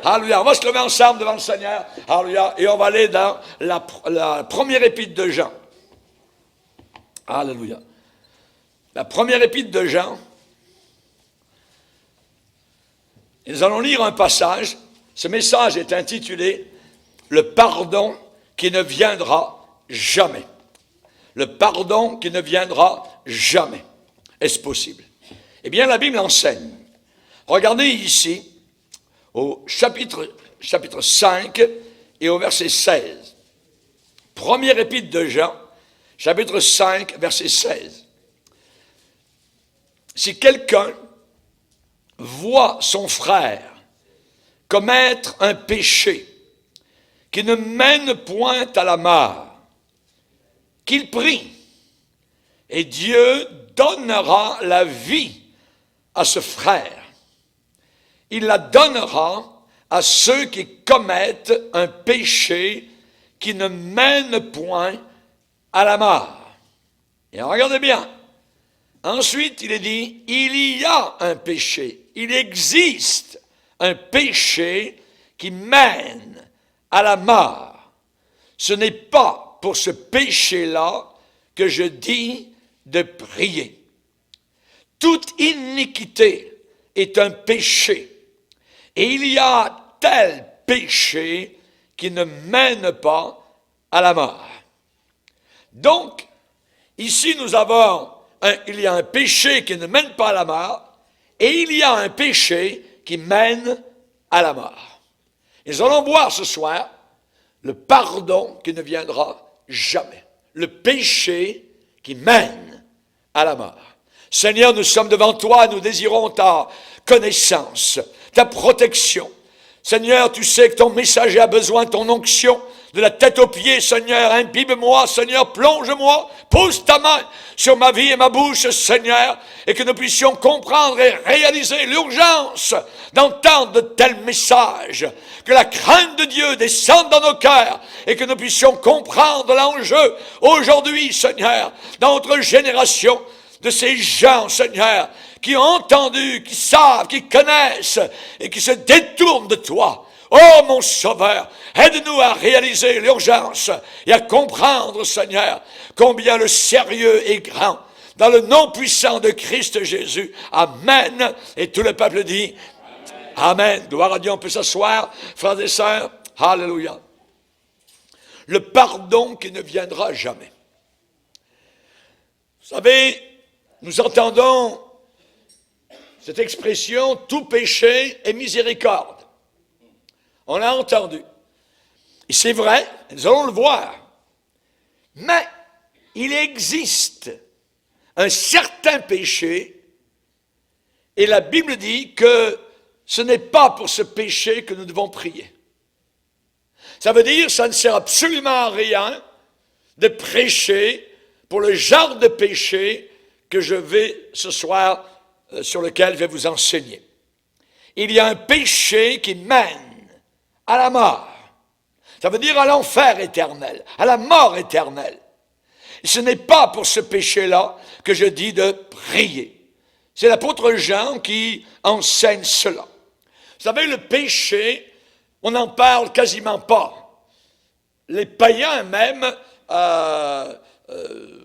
Alléluia. On va se lever ensemble devant le Seigneur. Alléluia. Et on va aller dans la première épître de Jean. Alléluia. La première épître de Jean. Et nous allons lire un passage. Ce message est intitulé « Le pardon qui ne viendra jamais ». Le pardon qui ne viendra jamais. Est-ce possible? Eh bien, la Bible enseigne. Regardez ici, au chapitre 5 et au verset 16. Première épître de Jean, chapitre 5, verset 16. Si quelqu'un voit son frère commettre un péché qui ne mène point à la mort, qu'il prie, et Dieu donnera la vie à ce frère. Il la donnera à ceux qui commettent un péché qui ne mène point à la mort. Et regardez bien. Ensuite, il est dit, il y a un péché. Il existe un péché qui mène à la mort. Ce n'est pas pour ce péché-là que je dis de prier. Toute iniquité est un péché. Et il y a tel péché qui ne mène pas à la mort. Donc, ici nous avons, il y a un péché qui ne mène pas à la mort, et il y a un péché qui mène à la mort. Et nous allons voir ce soir le pardon qui ne viendra jamais. Le péché qui mène à la mort. Seigneur, nous sommes devant toi, nous désirons ta connaissance, ta protection. Seigneur, tu sais que ton messager a besoin de ton onction, de la tête aux pieds, Seigneur, imbibe-moi, Seigneur, plonge-moi, pose ta main sur ma vie et ma bouche, Seigneur, et que nous puissions comprendre et réaliser l'urgence d'entendre de tels messages, que la crainte de Dieu descende dans nos cœurs, et que nous puissions comprendre l'enjeu aujourd'hui, Seigneur, dans notre génération, de ces gens, Seigneur, qui ont entendu, qui savent, qui connaissent, et qui se détournent de toi. Oh, mon Sauveur, aide-nous à réaliser l'urgence et à comprendre, Seigneur, combien le sérieux est grand. Dans le nom puissant de Christ Jésus. Amen. Et tout le peuple dit Amen. Gloire à Dieu, on peut s'asseoir, frères et sœurs. Alléluia. Le pardon qui ne viendra jamais. Vous savez, nous entendons cette expression, tout péché est miséricorde. On l'a entendu. Et c'est vrai, nous allons le voir. Mais il existe un certain péché, et la Bible dit que ce n'est pas pour ce péché que nous devons prier. Ça veut dire que ça ne sert absolument à rien de prêcher pour le genre de péché que je vais ce soir, sur lequel je vais vous enseigner. Il y a un péché qui mène à la mort. Ça veut dire à l'enfer éternel, à la mort éternelle. Et ce n'est pas pour ce péché-là que je dis de prier. C'est l'apôtre Jean qui enseigne cela. Vous savez, le péché, on n'en parle quasiment pas. Les païens même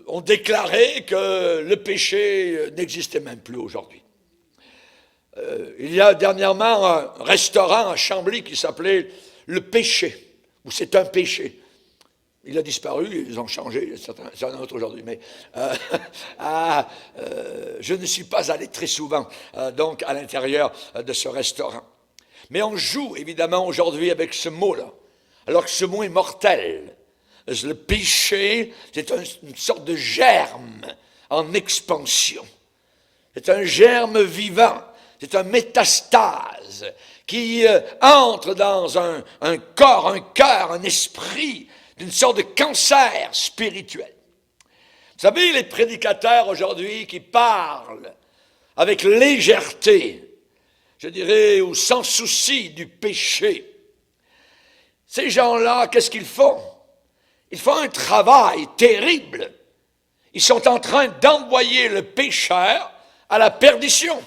ont déclaré que le péché n'existait même plus aujourd'hui. Il y a dernièrement un restaurant à Chambly qui s'appelait Le Péché, ou c'est un péché. Il a disparu, ils ont changé, c'est un autre aujourd'hui. Mais je ne suis pas allé très souvent donc à l'intérieur de ce restaurant. Mais on joue évidemment aujourd'hui avec ce mot-là, alors que ce mot est mortel. Le péché, c'est une sorte de germe en expansion. C'est un germe vivant. C'est un métastase qui entre dans un corps, un cœur, un esprit, d'une sorte de cancer spirituel. Vous savez, les prédicateurs aujourd'hui qui parlent avec légèreté, je dirais, ou sans souci du péché, ces gens-là, qu'est-ce qu'ils font? Ils font un travail terrible. Ils sont en train d'envoyer le pécheur à la perdition.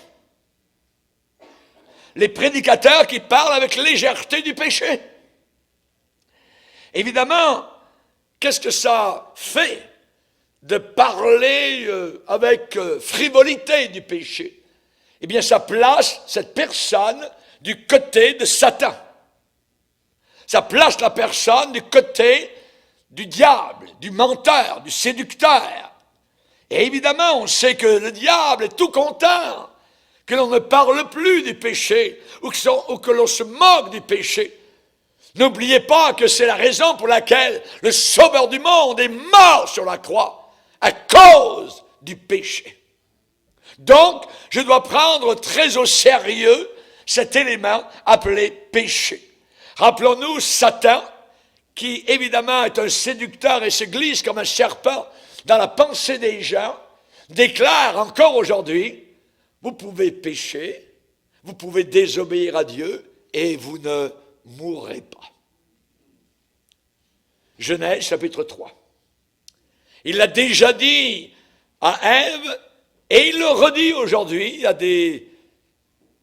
les prédicateurs qui parlent avec légèreté du péché. Évidemment, qu'est-ce que ça fait de parler avec frivolité du péché? Eh bien, ça place cette personne du côté de Satan. Ça place la personne du côté du diable, du menteur, du séducteur. Et évidemment, on sait que le diable est tout content que l'on ne parle plus du péché ou que l'on se moque du péché. N'oubliez pas que c'est la raison pour laquelle le Sauveur du monde est mort sur la croix, à cause du péché. Donc, je dois prendre très au sérieux cet élément appelé péché. Rappelons-nous Satan, qui évidemment est un séducteur et se glisse comme un serpent dans la pensée des gens, déclare encore aujourd'hui, vous pouvez pécher, vous pouvez désobéir à Dieu et vous ne mourrez pas. Genèse chapitre 3. Il l'a déjà dit à Ève et il le redit aujourd'hui à des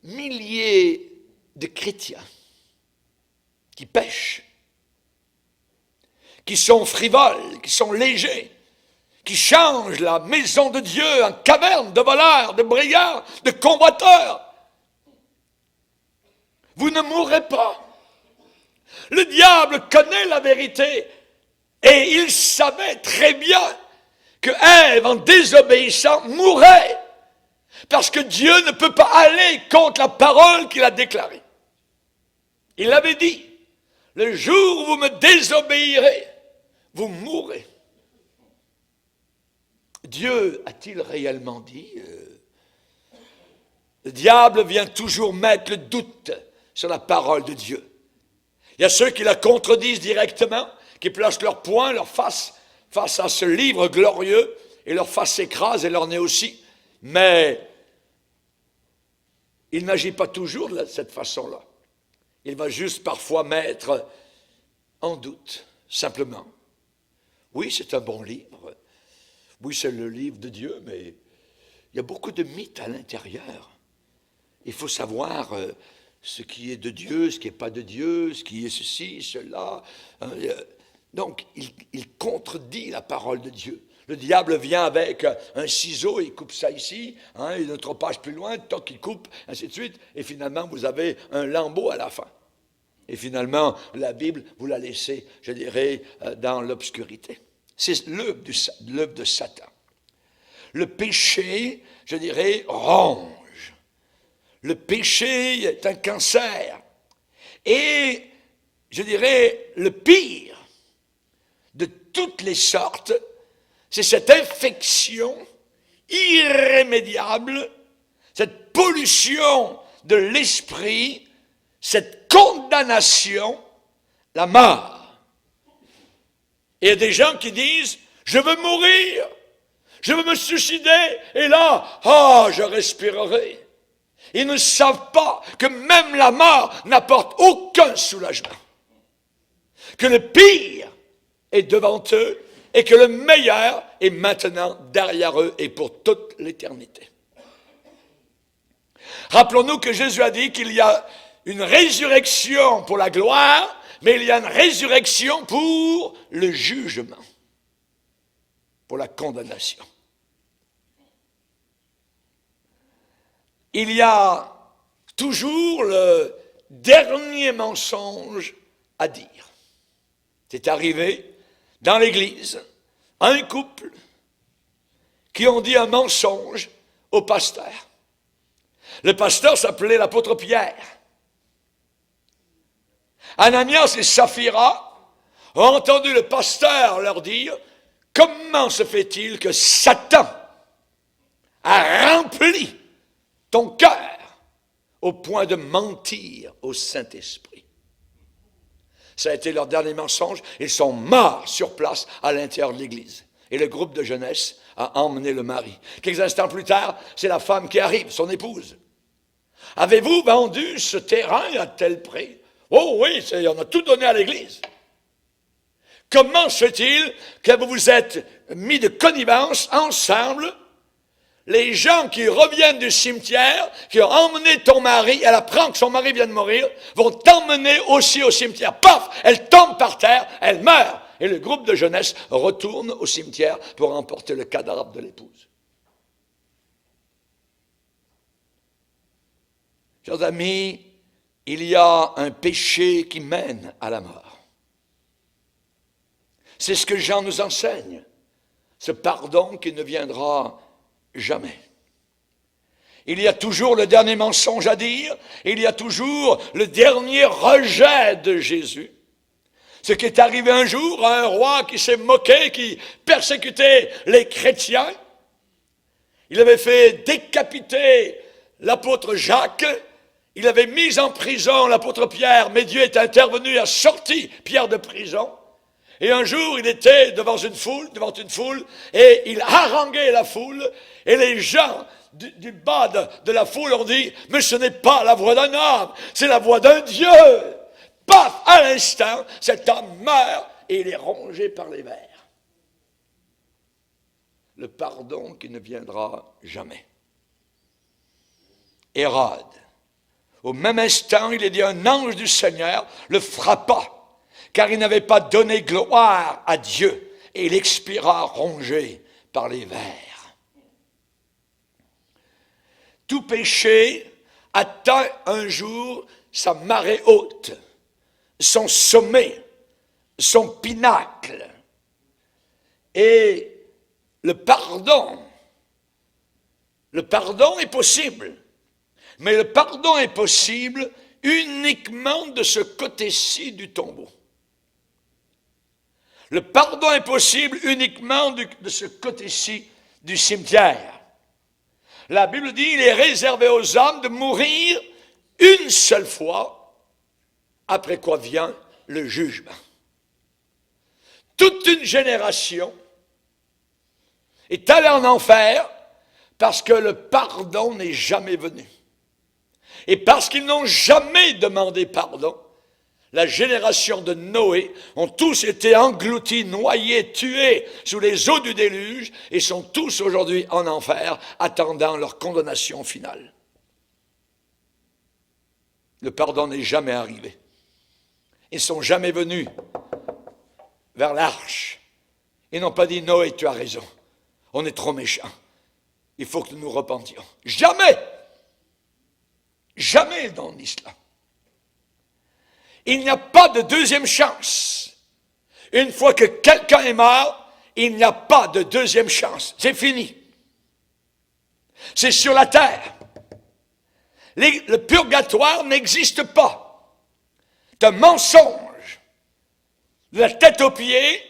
milliers de chrétiens qui pêchent, qui sont frivoles, qui sont légers, qui changent la maison de Dieu en caverne de voleurs, de brigands, de convoiteurs. Vous ne mourrez pas. Le diable connaît la vérité et il savait très bien que Ève, en désobéissant, mourrait parce que Dieu ne peut pas aller contre la parole qu'il a déclarée. Il avait dit, le jour où vous me désobéirez, vous mourrez. Dieu a-t-il réellement dit Le diable vient toujours mettre le doute sur la parole de Dieu. Il y a ceux qui la contredisent directement, qui placent leur poing, leur face à ce livre glorieux, et leur face s'écrase et leur nez aussi. Mais il n'agit pas toujours de cette façon-là. Il va juste parfois mettre en doute, simplement. Oui, c'est un bon livre. Oui, c'est le livre de Dieu, mais il y a beaucoup de mythes à l'intérieur. Il faut savoir ce qui est de Dieu, ce qui n'est pas de Dieu, ce qui est ceci, cela. Donc, il contredit la parole de Dieu. Le diable vient avec un ciseau, il coupe ça ici, une autre page plus loin, toc, il coupe, ainsi de suite, et finalement, vous avez un lambeau à la fin. Et finalement, la Bible, vous la laissez, je dirais, dans l'obscurité. C'est l'œuvre de Satan. Le péché, je dirais, ronge. Le péché est un cancer. Et, je dirais, le pire de toutes les sortes, c'est cette infection irrémédiable, cette pollution de l'esprit, cette condamnation, la mort. Et il y a des gens qui disent, je veux mourir, je veux me suicider, et là, je respirerai. Ils ne savent pas que même la mort n'apporte aucun soulagement. Que le pire est devant eux et que le meilleur est maintenant derrière eux et pour toute l'éternité. Rappelons-nous que Jésus a dit qu'il y a une résurrection pour la gloire, mais il y a une résurrection pour le jugement, pour la condamnation. Il y a toujours le dernier mensonge à dire. C'est arrivé dans l'Église, un couple qui ont dit un mensonge au pasteur. Le pasteur s'appelait l'apôtre Pierre. Ananias et Saphira ont entendu le pasteur leur dire « Comment se fait-il que Satan a rempli ton cœur au point de mentir au Saint-Esprit ?» Ça a été leur dernier mensonge. Ils sont morts sur place à l'intérieur de l'Église. Et le groupe de jeunesse a emmené le mari. Quelques instants plus tard, c'est la femme qui arrive, son épouse. « Avez-vous vendu ce terrain à tel prix? » « Oh oui, on a tout donné à l'Église. » « Comment se fait-il que vous vous êtes mis de connivence ensemble les gens qui reviennent du cimetière, qui ont emmené ton mari, elle apprend que son mari vient de mourir, vont t'emmener aussi au cimetière. Paf! Elle tombe par terre, elle meurt. Et le groupe de jeunesse retourne au cimetière pour emporter le cadavre de l'épouse. Chers amis, il y a un péché qui mène à la mort. C'est ce que Jean nous enseigne, ce pardon qui ne viendra jamais. Il y a toujours le dernier mensonge à dire, il y a toujours le dernier rejet de Jésus. Ce qui est arrivé un jour à un roi qui s'est moqué, qui persécutait les chrétiens. Il avait fait décapiter l'apôtre Jacques, il avait mis en prison l'apôtre Pierre, mais Dieu est intervenu et a sorti Pierre de prison. Et un jour, il était devant une foule, et il haranguait la foule, et les gens du bas de la foule ont dit, mais ce n'est pas la voix d'un homme, c'est la voix d'un Dieu. Paf, à l'instant, cet homme meurt, et il est rongé par les vers. Le pardon qui ne viendra jamais. Hérode, au même instant, il est dit, un ange du Seigneur le frappa, car il n'avait pas donné gloire à Dieu, et il expira rongé par les vers. Tout péché atteint un jour sa marée haute, son sommet, son pinacle. Et le pardon est possible, mais le pardon est possible uniquement de ce côté-ci du tombeau. Le pardon est possible uniquement de ce côté-ci du cimetière. La Bible dit, il est réservé aux hommes de mourir une seule fois, après quoi vient le jugement. Toute une génération est allée en enfer parce que le pardon n'est jamais venu. Et parce qu'ils n'ont jamais demandé pardon, la génération de Noé ont tous été engloutis, noyés, tués sous les eaux du déluge et sont tous aujourd'hui en enfer, attendant leur condamnation finale. Le pardon n'est jamais arrivé. Ils ne sont jamais venus vers l'arche. Ils n'ont pas dit, Noé, tu as raison, on est trop méchants, il faut que nous nous repentions. Jamais! Jamais dans l'islam. Il n'y a pas de deuxième chance. Une fois que quelqu'un est mort, il n'y a pas de deuxième chance. C'est fini. C'est sur la terre. Le purgatoire n'existe pas. C'est un mensonge. De la tête aux pieds.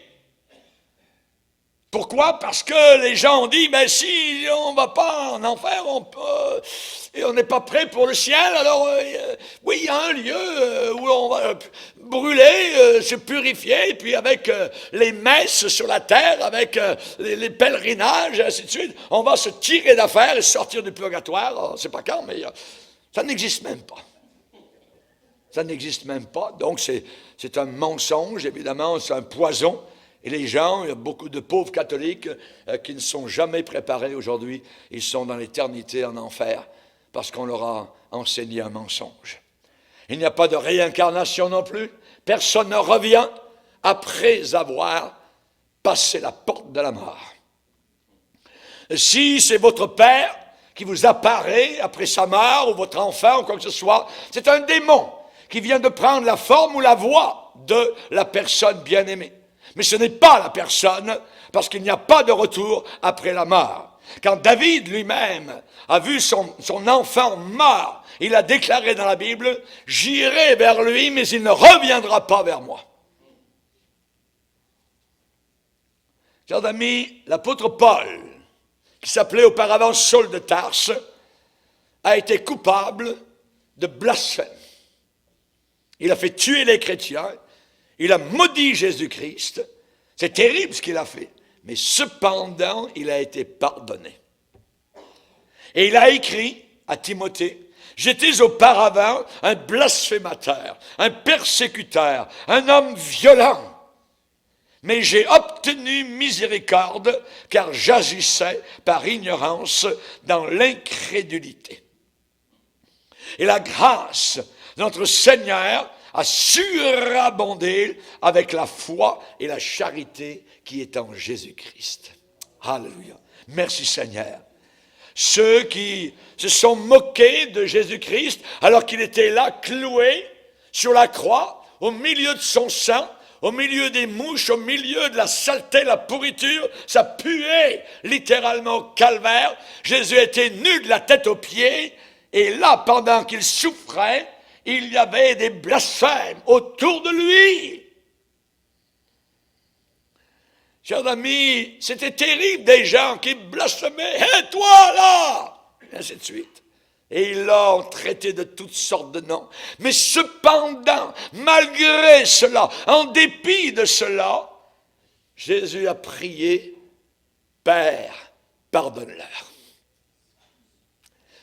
Pourquoi? Parce que les gens ont dit, mais si on ne va pas en enfer, et on n'est pas prêt pour le ciel, alors oui, il y a un lieu où on va brûler, se purifier, et puis avec les messes sur la terre, avec les pèlerinages, et ainsi de suite, on va se tirer d'affaire et sortir du purgatoire. On ne sait pas quand, mais ça n'existe même pas. Ça n'existe même pas, donc c'est un mensonge, évidemment, c'est un poison. Et les gens, il y a beaucoup de pauvres catholiques qui ne sont jamais préparés aujourd'hui. Ils sont dans l'éternité en enfer parce qu'on leur a enseigné un mensonge. Il n'y a pas de réincarnation non plus. Personne ne revient après avoir passé la porte de la mort. Si c'est votre père qui vous apparaît après sa mort, ou votre enfant, ou quoi que ce soit, c'est un démon qui vient de prendre la forme ou la voix de la personne bien-aimée. Mais ce n'est pas la personne, parce qu'il n'y a pas de retour après la mort. Quand David lui-même a vu son enfant mort, il a déclaré dans la Bible, « J'irai vers lui, mais il ne reviendra pas vers moi. » Chers amis, l'apôtre Paul, qui s'appelait auparavant Saul de Tarse, a été coupable de blasphème. Il a fait tuer les chrétiens. Il a maudit Jésus-Christ. C'est terrible ce qu'il a fait. Mais cependant, il a été pardonné. Et il a écrit à Timothée, « J'étais auparavant un blasphémateur, un persécuteur, un homme violent. mais j'ai obtenu miséricorde, car j'agissais par ignorance dans l'incrédulité. Et la grâce de notre Seigneur a surabondé avec la foi et la charité qui est en Jésus-Christ. Alléluia. Merci Seigneur. Ceux qui se sont moqués de Jésus-Christ alors qu'il était là, cloué sur la croix, au milieu de son sang, au milieu des mouches, au milieu de la saleté, la pourriture, ça puait littéralement au calvaire. Jésus était nu de la tête aux pieds, et là, pendant qu'il souffrait, il y avait des blasphèmes autour de lui. Chers amis, c'était terrible des gens qui blasphémaient. « Hé, toi là !» Et ainsi de suite. Et ils l'ont traité de toutes sortes de noms. Mais cependant, malgré cela, en dépit de cela, Jésus a prié, « Père, pardonne-leur. »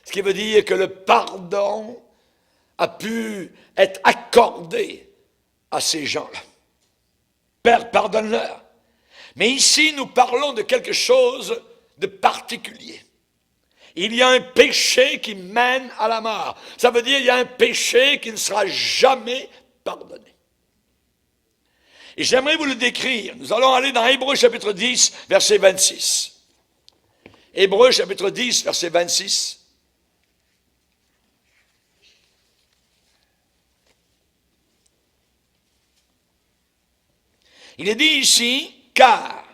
Ce qui veut dire que le pardon a pu être accordé à ces gens-là. « Père, pardonne-leur. » Mais ici, nous parlons de quelque chose de particulier. Il y a un péché qui mène à la mort. Ça veut dire qu'il y a un péché qui ne sera jamais pardonné. Et j'aimerais vous le décrire. Nous allons aller dans Hébreux chapitre 10, verset 26. Hébreux chapitre 10, verset 26. Il est dit ici, car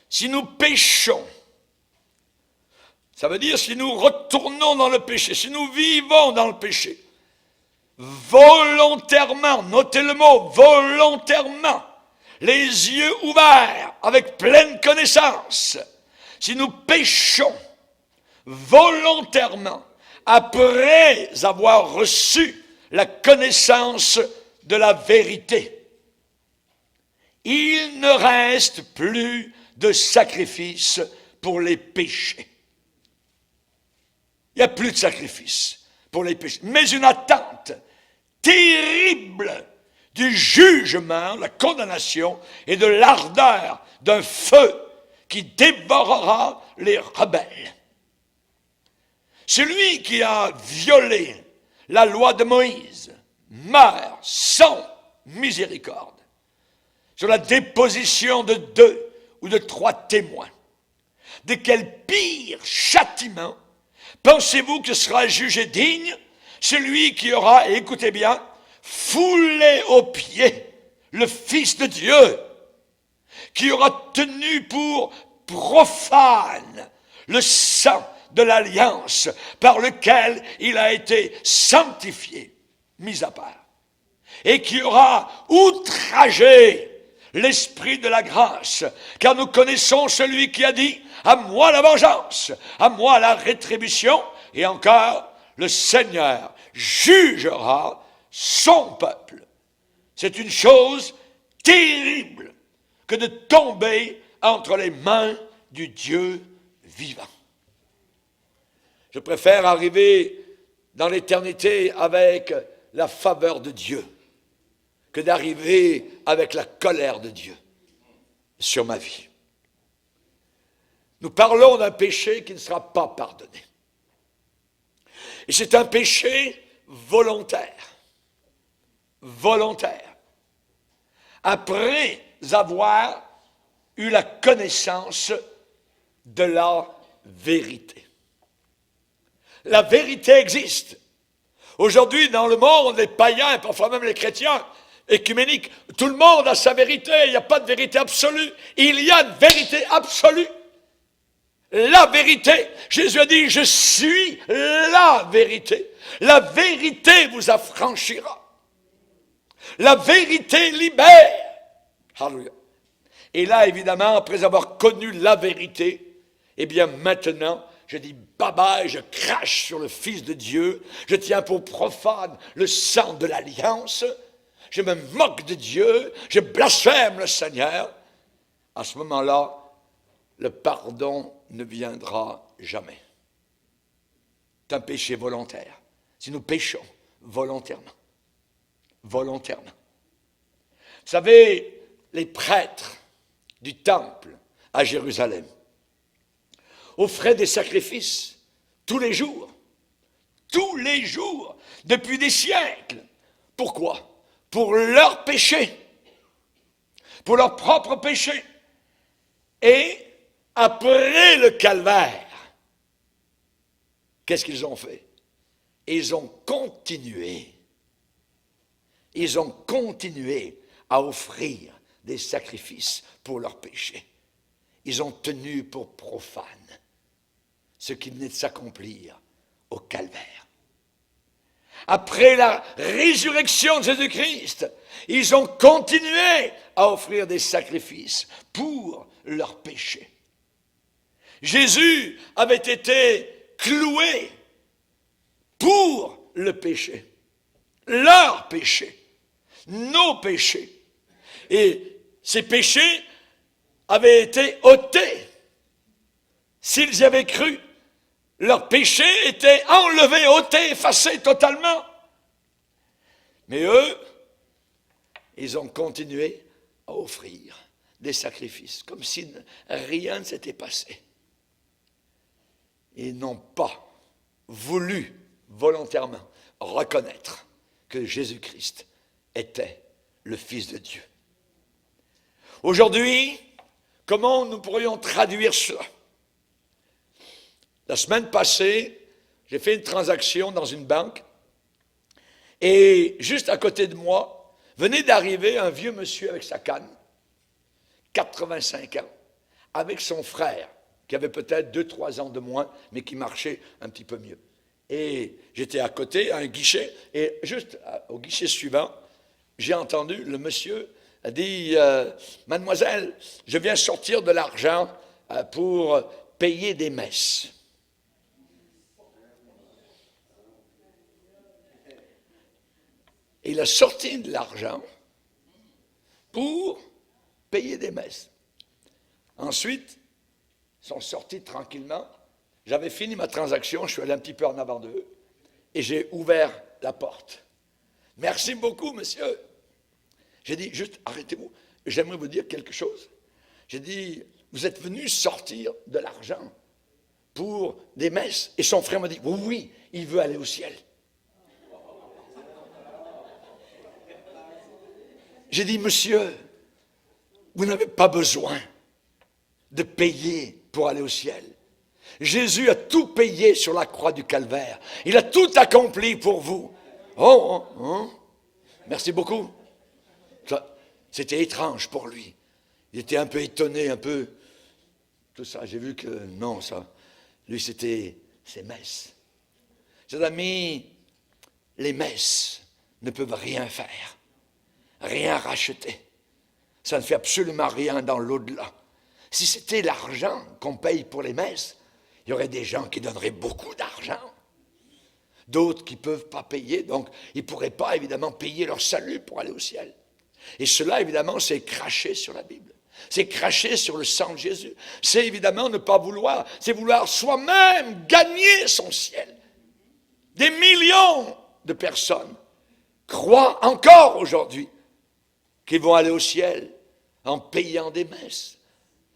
si nous péchons, ça veut dire si nous retournons dans le péché, si nous vivons dans le péché, volontairement, notez le mot, volontairement, les yeux ouverts, avec pleine connaissance, si nous péchons volontairement, après avoir reçu la connaissance de la vérité, il ne reste plus de sacrifice pour les péchés. Il n'y a plus de sacrifice pour les péchés, mais une attente terrible du jugement, la condamnation et de l'ardeur d'un feu qui dévorera les rebelles. Celui qui a violé la loi de Moïse meurt sans miséricorde sur la déposition de 2 ou de 3 témoins. De quel pire châtiment pensez-vous que sera jugé digne celui qui aura, et écoutez bien, foulé aux pieds le Fils de Dieu, qui aura tenu pour profane le sang de l'alliance par lequel il a été sanctifié, mis à part, et qui aura outragé l'esprit de la grâce, car nous connaissons celui qui a dit « À moi la vengeance, à moi la rétribution », et encore « Le Seigneur jugera son peuple ». C'est une chose terrible que de tomber entre les mains du Dieu vivant. Je préfère arriver dans l'éternité avec la faveur de Dieu que d'arriver avec la colère de Dieu sur ma vie. Nous parlons d'un péché qui ne sera pas pardonné. Et c'est un péché volontaire. Volontaire. Après avoir eu la connaissance de la vérité. La vérité existe. Aujourd'hui, dans le monde, les païens, parfois même les chrétiens, écuméniques, tout le monde a sa vérité, il n'y a pas de vérité absolue. Il y a une vérité absolue. La vérité. Jésus a dit, je suis la vérité. La vérité vous affranchira. La vérité libère. Alléluia. Et là, évidemment, après avoir connu la vérité, eh bien maintenant, je dis bye-bye, je crache sur le Fils de Dieu, je tiens pour profane le sang de l'alliance, je me moque de Dieu, je blasphème le Seigneur. À ce moment-là, le pardon ne viendra jamais. C'est un péché volontaire. Si nous péchons volontairement. Volontairement. Vous savez, les prêtres du temple à Jérusalem offraient des sacrifices tous les jours, depuis des siècles. Pourquoi? Pour leurs péchés, pour leurs propres péchés. Et après le calvaire, qu'est-ce qu'ils ont fait? Ils ont continué à offrir des sacrifices pour leurs péchés. Ils ont tenu pour profane ce qui venait de s'accomplir au calvaire. Après la résurrection de Jésus-Christ, ils ont continué à offrir des sacrifices pour leurs péchés. Jésus avait été cloué pour le péché, leur péché, nos péchés. Et ces péchés avaient été ôtés. S'ils y avaient cru, leurs péchés étaient enlevés, ôtés, effacés totalement. Mais eux, ils ont continué à offrir des sacrifices, comme si rien ne s'était passé. Ils n'ont pas voulu volontairement reconnaître que Jésus-Christ était le Fils de Dieu. Aujourd'hui, comment nous pourrions traduire cela? La semaine passée, j'ai fait une transaction dans une banque et juste à côté de moi, venait d'arriver un vieux monsieur avec sa canne, 85 ans, avec son frère, qui avait peut-être 2-3 ans de moins, mais qui marchait un petit peu mieux. Et j'étais à côté, à un guichet, et juste au guichet suivant, j'ai entendu le monsieur dit « Mademoiselle, je viens sortir de l'argent pour payer des messes. » Il a sorti de l'argent pour payer des messes. Ensuite, ils sont sortis tranquillement. J'avais fini ma transaction, je suis allé un petit peu en avant d'eux et j'ai ouvert la porte. « Merci beaucoup, monsieur. » J'ai dit, juste arrêtez-vous, j'aimerais vous dire quelque chose. J'ai dit, vous êtes venu sortir de l'argent pour des messes. Et son frère m'a dit, oui, oui, il veut aller au ciel. J'ai dit, monsieur, vous n'avez pas besoin de payer pour aller au ciel. Jésus a tout payé sur la croix du calvaire. Il a tout accompli pour vous. Merci beaucoup. C'était étrange pour lui. Il était un peu étonné, un peu... Tout ça, j'ai vu que non, ça... Lui, c'était ses messes. Chers amis, les messes ne peuvent rien faire. Rien racheter. Ça ne fait absolument rien dans l'au-delà. Si c'était l'argent qu'on paye pour les messes, il y aurait des gens qui donneraient beaucoup d'argent. D'autres qui ne peuvent pas payer, donc ils ne pourraient pas évidemment payer leur salut pour aller au ciel. Et cela, évidemment, c'est cracher sur la Bible. C'est cracher sur le sang de Jésus. C'est évidemment ne pas vouloir, c'est vouloir soi-même gagner son ciel. Des millions de personnes croient encore aujourd'hui qu'ils vont aller au ciel en payant des messes,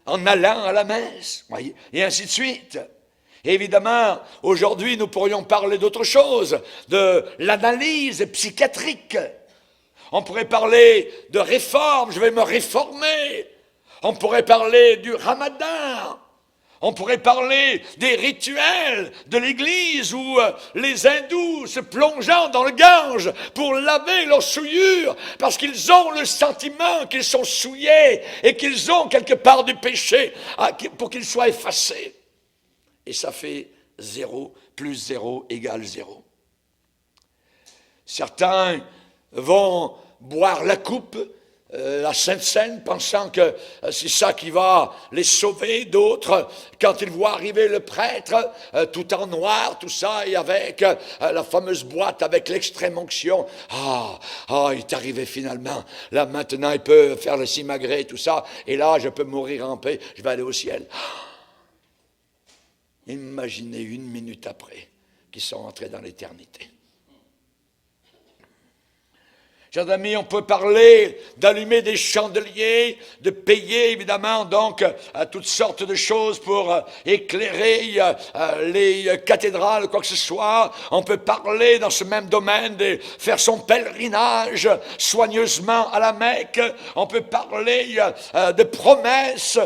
en allant à la messe, voyez, et ainsi de suite. Et évidemment, aujourd'hui, nous pourrions parler d'autre chose, de l'analyse psychiatrique. On pourrait parler de réforme, je vais me réformer. On pourrait parler du ramadan. On pourrait parler des rituels de l'église où les hindous se plongeant dans le Gange pour laver leurs souillures parce qu'ils ont le sentiment qu'ils sont souillés et qu'ils ont quelque part du péché pour qu'ils soient effacés. Et ça fait 0 plus 0 égale 0. Certains vont boire la coupe, la Sainte Seine, pensant que c'est ça qui va les sauver. D'autres, quand ils voient arriver le prêtre, tout en noir, tout ça, et avec la fameuse boîte avec l'extrême onction, il est arrivé finalement. Là, maintenant, il peut faire le simagrée, tout ça, et là, je peux mourir en paix, je vais aller au ciel. Imaginez 1 minute après qu'ils sont entrés dans l'éternité. Chers amis, on peut parler d'allumer des chandeliers, de payer évidemment donc à toutes sortes de choses pour éclairer les cathédrales, quoi que ce soit. On peut parler dans ce même domaine de faire son pèlerinage soigneusement à la Mecque. On peut parler de promesses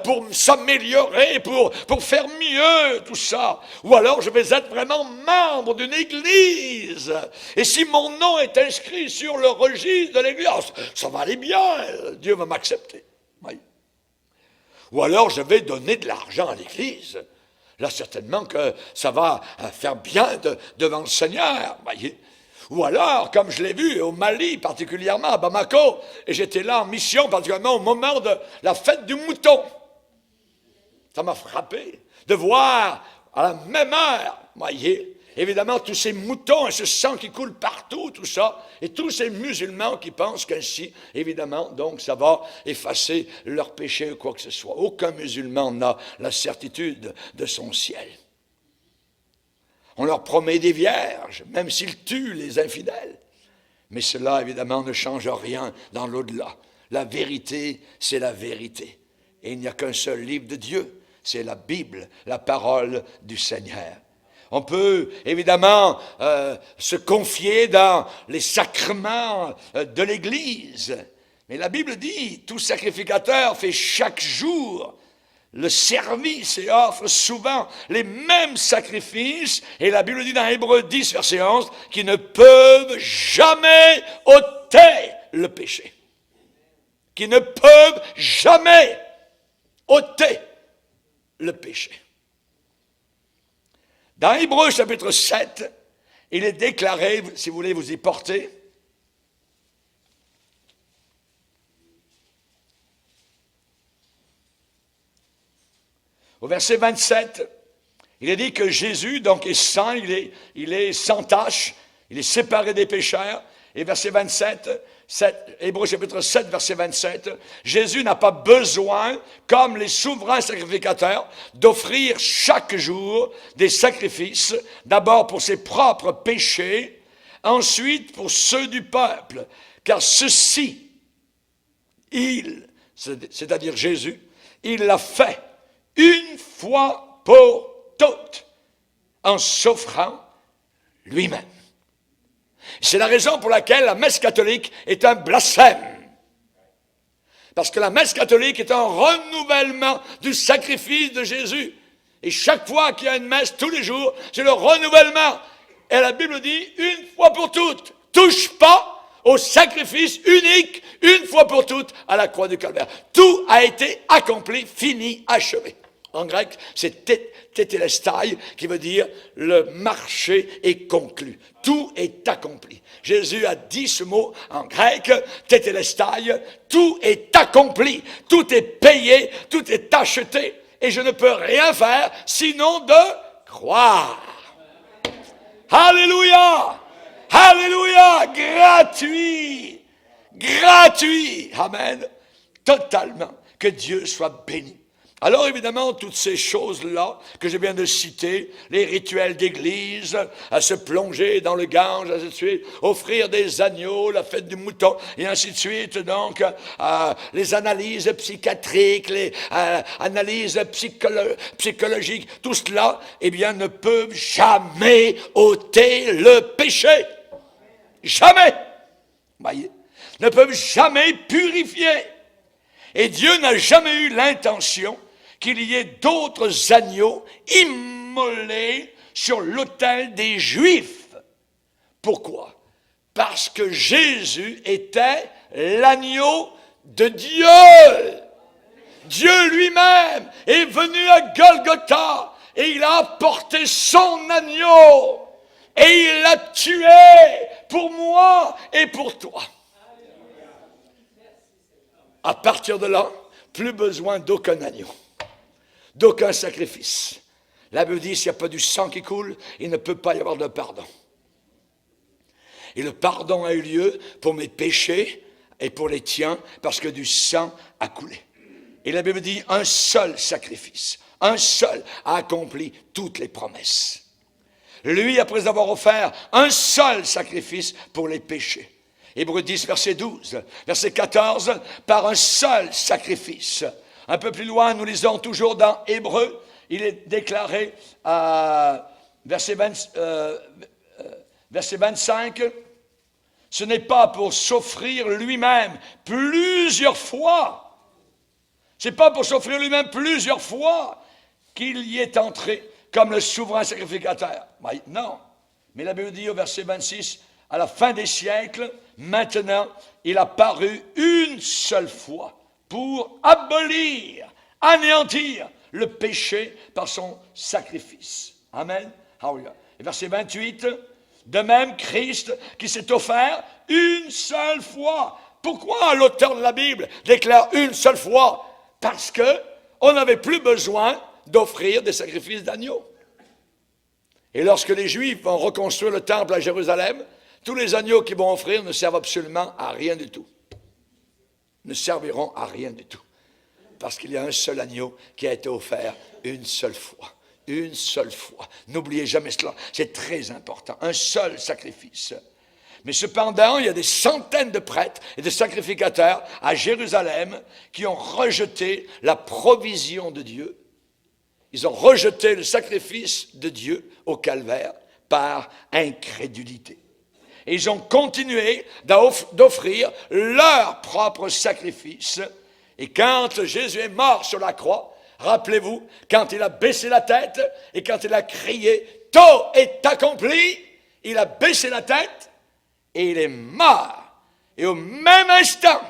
pour s'améliorer, pour faire mieux, tout ça. Ou alors je vais être vraiment membre d'une église. Et si mon nom est inscrit sur le registre de l'église, ça va aller bien, Dieu va m'accepter. Oui. Ou alors je vais donner de l'argent à l'église. Là, certainement que ça va faire bien devant le Seigneur. Voyez. Ou alors, comme je l'ai vu au Mali, particulièrement à Bamako, et j'étais là en mission, particulièrement au moment de la fête du mouton. Ça m'a frappé de voir à la même heure, voyez, évidemment, tous ces moutons et ce sang qui coule partout, tout ça, et tous ces musulmans qui pensent qu'ainsi, évidemment, donc ça va effacer leur péché ou quoi que ce soit. Aucun musulman n'a la certitude de son ciel. On leur promet des vierges, même s'ils tuent les infidèles. Mais cela, évidemment, ne change rien dans l'au-delà. La vérité, c'est la vérité. Et il n'y a qu'un seul livre de Dieu, c'est la Bible, la parole du Seigneur. On peut évidemment se confier dans les sacrements de l'Église. Mais la Bible dit, tout sacrificateur fait chaque jour le service et offre souvent les mêmes sacrifices. Et la Bible dit dans Hébreux 10, verset 11, qui ne peuvent jamais ôter le péché. Qui ne peuvent jamais ôter le péché. Dans Hébreux chapitre 7, il est déclaré, si vous voulez vous y porter, au verset 27, il est dit que Jésus, donc, est saint, il est sans tache, il est séparé des pécheurs. Et verset 27, Hébreux chapitre 7, verset 27, Jésus n'a pas besoin, comme les souverains sacrificateurs, d'offrir chaque jour des sacrifices, d'abord pour ses propres péchés, ensuite pour ceux du peuple, car ceci, c'est-à-dire Jésus, il l'a fait une fois pour toutes, en s'offrant lui-même. C'est la raison pour laquelle la messe catholique est un blasphème. Parce que la messe catholique est un renouvellement du sacrifice de Jésus. Et chaque fois qu'il y a une messe, tous les jours, c'est le renouvellement. Et la Bible dit, une fois pour toutes, touche pas au sacrifice unique, une fois pour toutes, à la croix du Calvaire. Tout a été accompli, fini, achevé. En grec, c'est tétélestai, qui veut dire le marché est conclu. Tout est accompli. Jésus a dit ce mot en grec, tétélestai, tout est accompli, tout est payé, tout est acheté. Et je ne peux rien faire sinon de croire. Alléluia! Alléluia! Gratuit! Gratuit! Amen! Totalement. Que Dieu soit béni. Alors évidemment, toutes ces choses-là que je viens de citer, les rituels d'église, à se plonger dans le Gange, ainsi de suite, offrir des agneaux, la fête du mouton, et ainsi de suite, donc, les analyses psychiatriques, les analyses psychologiques, tout cela, eh bien, ne peuvent jamais ôter le péché. Jamais. Voyez, ne peuvent jamais purifier. Et Dieu n'a jamais eu l'intention qu'il y ait d'autres agneaux immolés sur l'autel des Juifs. Pourquoi? Parce que Jésus était l'agneau de Dieu. Dieu lui-même est venu à Golgotha et il a apporté son agneau et il l'a tué pour moi et pour toi. À partir de là, plus besoin d'aucun agneau, d'aucun sacrifice. La Bible dit, s'il n'y a pas du sang qui coule, il ne peut pas y avoir de pardon. Et le pardon a eu lieu pour mes péchés et pour les tiens, parce que du sang a coulé. Et la Bible dit, un seul sacrifice, un seul a accompli toutes les promesses. Lui, après avoir offert un seul sacrifice pour les péchés, Hébreux 10, verset 12, verset 14, par un seul sacrifice. Un peu plus loin, nous lisons toujours dans Hébreux, il est déclaré à verset 25, ce n'est pas pour s'offrir lui-même plusieurs fois. Ce n'est pas pour s'offrir lui-même plusieurs fois qu'il y est entré comme le souverain sacrificateur. Non. Mais la Bible dit au verset 26, à la fin des siècles, maintenant, il a paru une seule fois pour abolir, anéantir le péché par son sacrifice. Amen. Et verset 28, de même Christ qui s'est offert une seule fois. Pourquoi l'auteur de la Bible déclare une seule fois? Parce qu'on n'avait plus besoin d'offrir des sacrifices d'agneaux. Et lorsque les Juifs vont reconstruire le temple à Jérusalem, tous les agneaux qu'ils vont offrir ne servent absolument à rien du tout. Ne serviront à rien du tout. Parce qu'il y a un seul agneau qui a été offert une seule fois. Une seule fois. N'oubliez jamais cela. C'est très important. Un seul sacrifice. Mais cependant, il y a des centaines de prêtres et de sacrificateurs à Jérusalem qui ont rejeté la provision de Dieu. Ils ont rejeté le sacrifice de Dieu au calvaire par incrédulité. Et ils ont continué d'offrir leur propre sacrifice. Et quand Jésus est mort sur la croix, rappelez-vous, quand il a baissé la tête et quand il a crié « Tout est accompli », il a baissé la tête et il est mort. Et au même instant,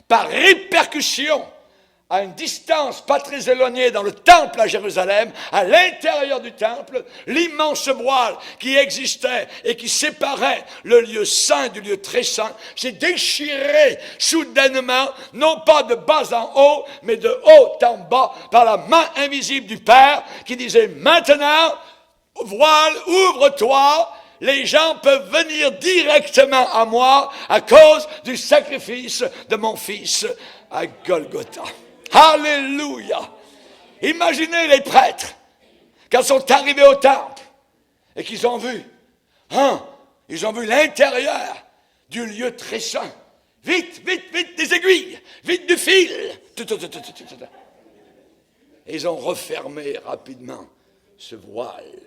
par répercussion, à une distance pas très éloignée dans le temple à Jérusalem, à l'intérieur du temple, l'immense voile qui existait et qui séparait le lieu saint du lieu très saint s'est déchiré soudainement, non pas de bas en haut, mais de haut en bas, par la main invisible du Père qui disait « Maintenant, voile, ouvre-toi ». Les gens peuvent venir directement à moi à cause du sacrifice de mon Fils à Golgotha. Alléluia! Imaginez les prêtres, quand ils sont arrivés au temple et qu'ils ont vu, ils ont vu l'intérieur du lieu très saint. Vite, vite, vite, des aiguilles, vite du fil. Et ils ont refermé rapidement ce voile.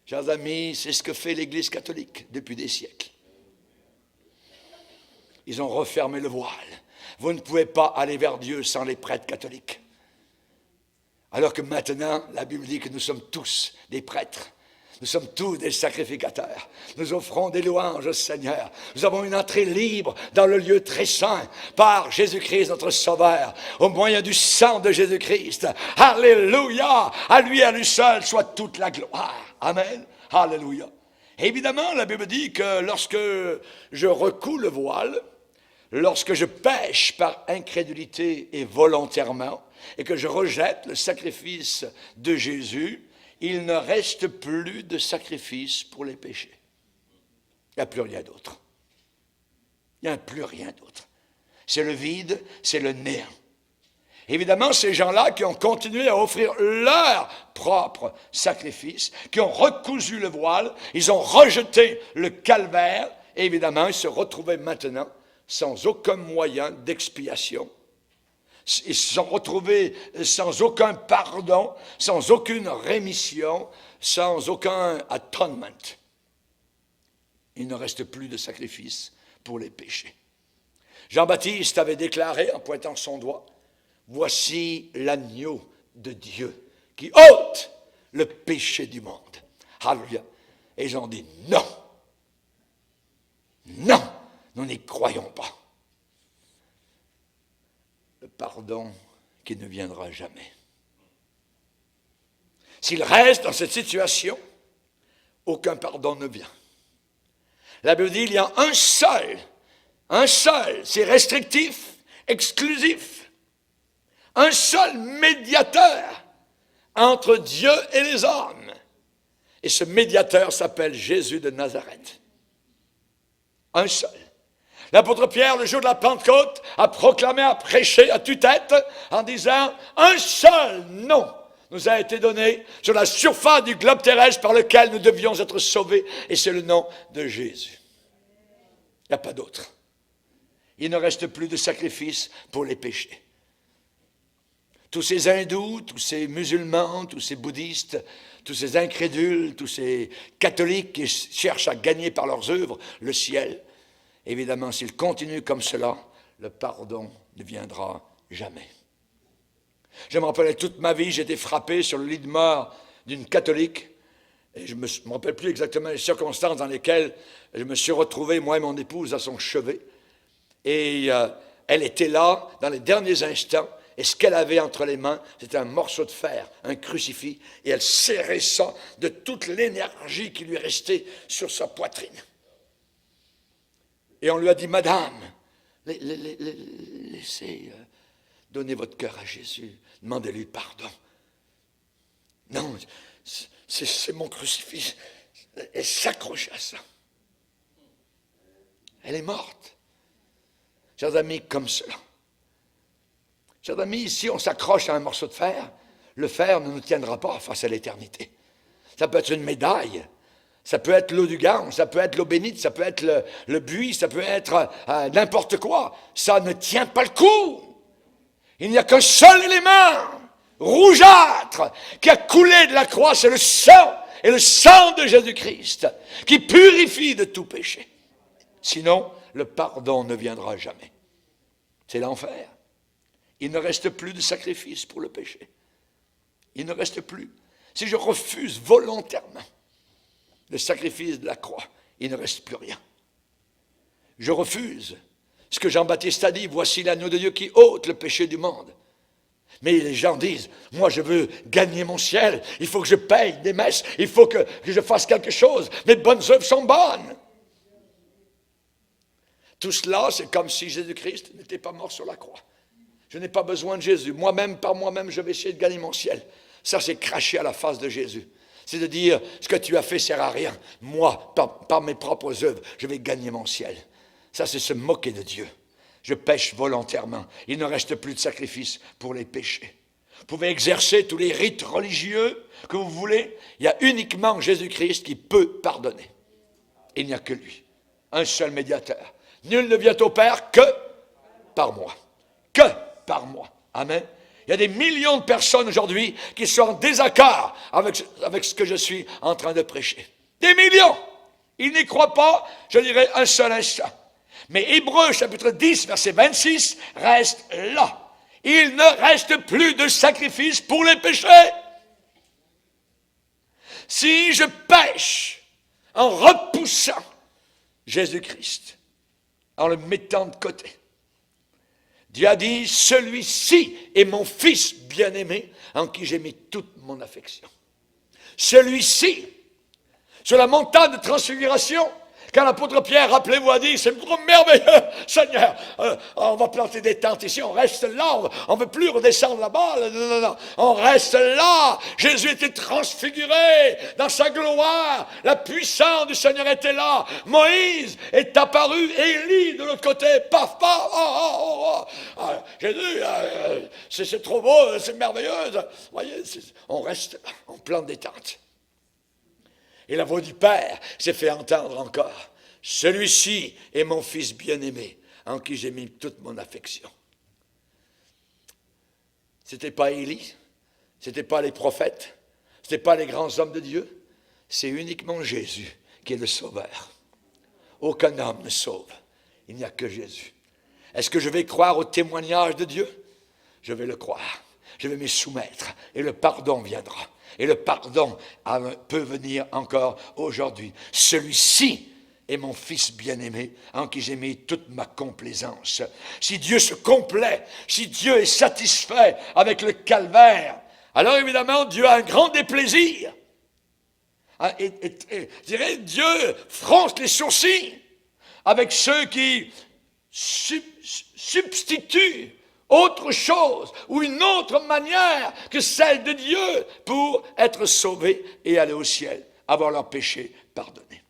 Chers amis, c'est ce que fait l'Église catholique depuis des siècles. Ils ont refermé le voile. Vous ne pouvez pas aller vers Dieu sans les prêtres catholiques. Alors que maintenant, la Bible dit que nous sommes tous des prêtres. Nous sommes tous des sacrificateurs. Nous offrons des louanges au Seigneur. Nous avons une entrée libre dans le lieu très saint par Jésus-Christ, notre Sauveur, au moyen du sang de Jésus-Christ. Alléluia! À lui seul soit toute la gloire. Amen. Alléluia. Évidemment, la Bible dit que lorsque je recous le voile, lorsque je pêche par incrédulité et volontairement, et que je rejette le sacrifice de Jésus, il ne reste plus de sacrifice pour les péchés. Il n'y a plus rien d'autre. Il n'y a plus rien d'autre. C'est le vide, c'est le néant. Évidemment, ces gens-là qui ont continué à offrir leur propre sacrifice, qui ont recousu le voile, ils ont rejeté le calvaire, et évidemment, ils se retrouvaient maintenant sans aucun moyen d'expiation. Ils se sont retrouvés sans aucun pardon, sans aucune rémission, sans aucun atonement. Il ne reste plus de sacrifice pour les péchés. Jean-Baptiste avait déclaré, en pointant son doigt, « Voici l'agneau de Dieu qui ôte le péché du monde. » Alléluia. Et ils ont dit « Non, non, nous n'y croyons pas. » Le pardon qui ne viendra jamais. S'il reste dans cette situation, aucun pardon ne vient. La Bible dit, il y a un seul, c'est restrictif, exclusif, un seul médiateur entre Dieu et les hommes. Et ce médiateur s'appelle Jésus de Nazareth. Un seul. L'apôtre Pierre, le jour de la Pentecôte, a proclamé, a prêché à tue-tête en disant « Un seul nom nous a été donné sur la surface du globe terrestre par lequel nous devions être sauvés, et c'est le nom de Jésus. » Il n'y a pas d'autre. Il ne reste plus de sacrifice pour les péchés. Tous ces hindous, tous ces musulmans, tous ces bouddhistes, tous ces incrédules, tous ces catholiques qui cherchent à gagner par leurs œuvres le ciel, évidemment, s'ils continuent comme cela, le pardon ne viendra jamais. Je me rappelais toute ma vie, j'étais frappé sur le lit de mort d'une catholique, et je ne me rappelle plus exactement les circonstances dans lesquelles je me suis retrouvé, moi et mon épouse, à son chevet, et elle était là, dans les derniers instants, et ce qu'elle avait entre les mains, c'était un morceau de fer, un crucifix, et elle serrait ça de toute l'énergie qui lui restait sur sa poitrine. Et on lui a dit, Madame, laissez donner votre cœur à Jésus, demandez-lui pardon. Non, c'est mon crucifix. Elle s'accrochait à ça. Elle est morte. Chers amis, comme cela. Chers amis, ici, on s'accroche à un morceau de fer. Le fer ne nous tiendra pas face à l'éternité. Ça peut être une médaille. Ça peut être l'eau du Gange, ça peut être l'eau bénite, ça peut être le buis, ça peut être n'importe quoi. Ça ne tient pas le coup. Il n'y a qu'un seul élément rougeâtre qui a coulé de la croix, c'est le sang, et le sang de Jésus-Christ, qui purifie de tout péché. Sinon, le pardon ne viendra jamais. C'est l'enfer. Il ne reste plus de sacrifice pour le péché. Il ne reste plus. Si je refuse volontairement le sacrifice de la croix, il ne reste plus rien. Je refuse ce que Jean-Baptiste a dit, voici l'agneau de Dieu qui ôte le péché du monde. Mais les gens disent, moi je veux gagner mon ciel, il faut que je paye des messes, il faut que je fasse quelque chose, mes bonnes œuvres sont bonnes. Tout cela, c'est comme si Jésus-Christ n'était pas mort sur la croix. Je n'ai pas besoin de Jésus. Moi-même, par moi-même, je vais essayer de gagner mon ciel. Ça, c'est cracher à la face de Jésus. C'est de dire, ce que tu as fait ne sert à rien. Moi, par mes propres œuvres, je vais gagner mon ciel. Ça, c'est se moquer de Dieu. Je pêche volontairement. Il ne reste plus de sacrifice pour les péchés. Vous pouvez exercer tous les rites religieux que vous voulez. Il y a uniquement Jésus-Christ qui peut pardonner. Il n'y a que lui. Un seul médiateur. Nul ne vient au Père que par moi. Que par moi. Amen. Il y a des millions de personnes aujourd'hui qui sont en désaccord avec ce que je suis en train de prêcher. Des millions. Ils n'y croient pas, je dirais, un seul instant. Mais Hébreux, chapitre 10, verset 26, reste là. Il ne reste plus de sacrifice pour les péchés. Si je pêche en repoussant Jésus-Christ, en le mettant de côté, Dieu a dit, celui-ci est mon fils bien-aimé, en qui j'ai mis toute mon affection. Celui-ci, sur la montagne de transfiguration, quand l'apôtre Pierre, rappelez-vous, a dit, c'est trop merveilleux, Seigneur, on va planter des tentes ici, on reste là, on ne veut plus redescendre là-bas, non, on reste là. Jésus était transfiguré dans sa gloire, la puissance du Seigneur était là, Moïse est apparu, Élie de l'autre côté, paf, paf, Jésus, c'est trop beau, c'est merveilleux, vous voyez, on reste là, on plante des tentes. Et la voix du Père s'est fait entendre encore. Celui-ci est mon fils bien-aimé, en qui j'ai mis toute mon affection. Ce n'était pas Élie, ce n'était pas les prophètes, ce n'était pas les grands hommes de Dieu, c'est uniquement Jésus qui est le sauveur. Aucun homme ne sauve, il n'y a que Jésus. Est-ce que je vais croire au témoignage de Dieu? Je vais le croire, je vais m'y soumettre, et le pardon viendra. Et le pardon peut venir encore aujourd'hui. Celui-ci est mon fils bien-aimé, en qui j'ai mis toute ma complaisance. Si Dieu se complaît, si Dieu est satisfait avec le calvaire, alors évidemment, Dieu a un grand déplaisir. Je dirais, Dieu fronce les sourcils avec ceux qui substituent autre chose ou une autre manière que celle de Dieu pour être sauvés et aller au ciel, avoir leurs péchés pardonnés.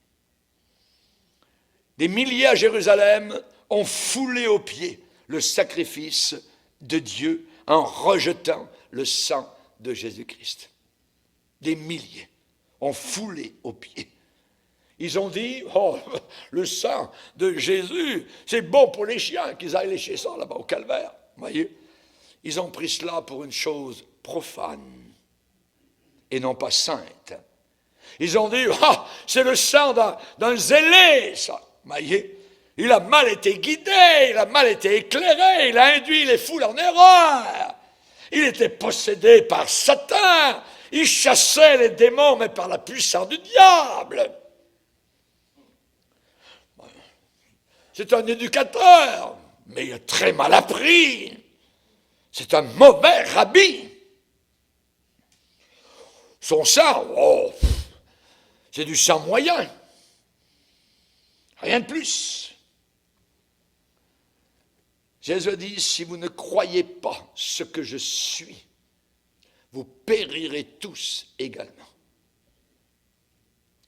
Des milliers à Jérusalem ont foulé aux pieds le sacrifice de Dieu en rejetant le sang de Jésus-Christ. Des milliers ont foulé aux pieds. Ils ont dit, oh, le sang de Jésus, c'est bon pour les chiens qu'ils aillent lécher ça là-bas au calvaire. Vous voyez? Ils ont pris cela pour une chose profane et non pas sainte. Ils ont dit, ah, c'est le sang d'un zélé, ça. Vous voyez? Il a mal été guidé, il a mal été éclairé, il a induit les foules en erreur. Il était possédé par Satan. Il chassait les démons, mais par la puissance du diable. C'est un éducateur, mais il a très mal appris. C'est un mauvais rabbi. Son sang, oh, c'est du sang moyen. Rien de plus. Jésus dit, si vous ne croyez pas ce que je suis, vous périrez tous également.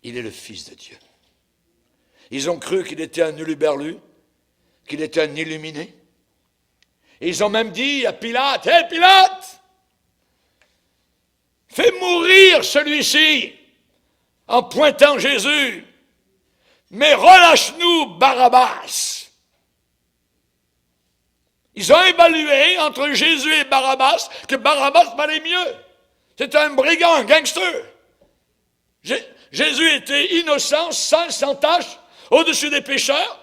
Il est le Fils de Dieu. Ils ont cru qu'il était un huluberlu, qu'il était un illuminé. Et ils ont même dit à Pilate, « Hé Pilate, fais mourir celui-ci en pointant Jésus, mais relâche-nous Barabbas. » Ils ont évalué entre Jésus et Barabbas que Barabbas valait mieux. C'était un brigand, un gangster. Jésus était innocent, saint, sans tache, au-dessus des pécheurs,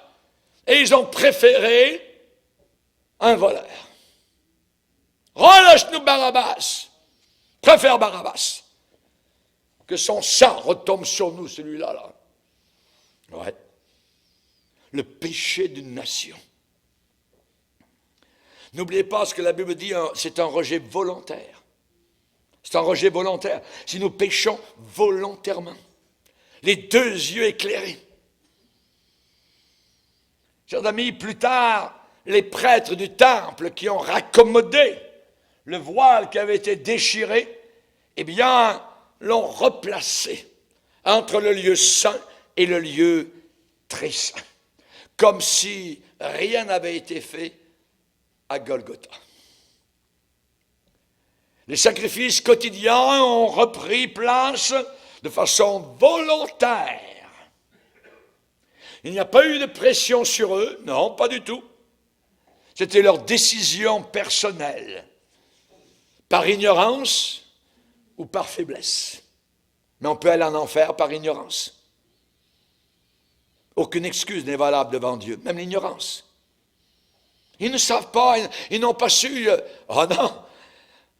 et ils ont préféré un voleur. Relâche-nous Barabbas. Préfère Barabbas. Que son sang retombe sur nous, celui-là. Là. Ouais. Le péché d'une nation. N'oubliez pas ce que la Bible dit, c'est un rejet volontaire. C'est un rejet volontaire. Si nous péchons volontairement, les deux yeux éclairés. Chers amis, plus tard, les prêtres du temple qui ont raccommodé le voile qui avait été déchiré, eh bien, l'ont replacé entre le lieu saint et le lieu très saint. Comme si rien n'avait été fait à Golgotha. Les sacrifices quotidiens ont repris place de façon volontaire. Il n'y a pas eu de pression sur eux, non, pas du tout. C'était leur décision personnelle, par ignorance ou par faiblesse. Mais on peut aller en enfer par ignorance. Aucune excuse n'est valable devant Dieu, même l'ignorance. Ils ne savent pas, ils n'ont pas su. Oh non,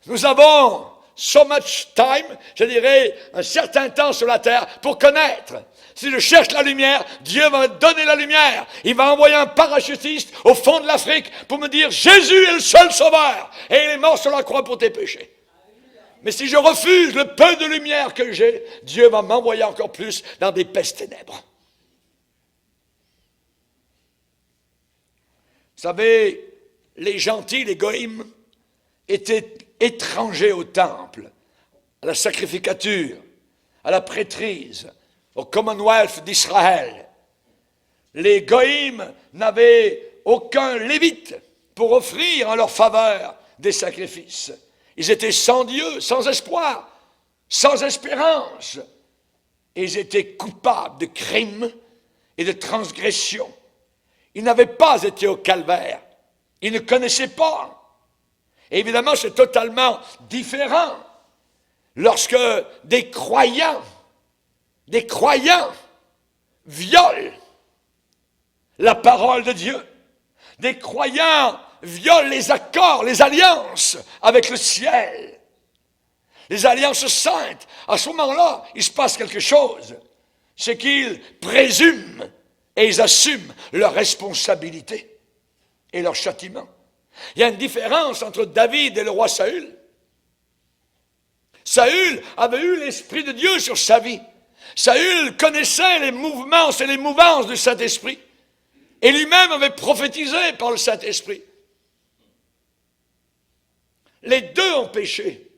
nous avons so much time, je dirais, un certain temps sur la terre pour connaître. Si je cherche la lumière, Dieu va me donner la lumière. Il va envoyer un parachutiste au fond de l'Afrique pour me dire, Jésus est le seul sauveur et il est mort sur la croix pour tes péchés. Mais si je refuse le peu de lumière que j'ai, Dieu va m'envoyer encore plus dans des pestes ténèbres. Vous savez, les gentils, les goïms, étaient étrangers au temple, à la sacrificature, à la prêtrise, au Commonwealth d'Israël. Les goïms n'avaient aucun lévite pour offrir en leur faveur des sacrifices. Ils étaient sans Dieu, sans espoir, sans espérance. Et ils étaient coupables de crimes et de transgressions. Ils n'avaient pas été au calvaire. Ils ne connaissaient pas. Et évidemment, c'est totalement différent lorsque des croyants violent la parole de Dieu. Des croyants violent les accords, les alliances avec le ciel. Les alliances saintes. À ce moment-là, il se passe quelque chose. C'est qu'ils présument et ils assument leur responsabilité et leur châtiment. Il y a une différence entre David et le roi Saül. Saül avait eu l'Esprit de Dieu sur sa vie. Saül connaissait les mouvements et les mouvances du Saint-Esprit. Et lui-même avait prophétisé par le Saint-Esprit. Les deux ont péché.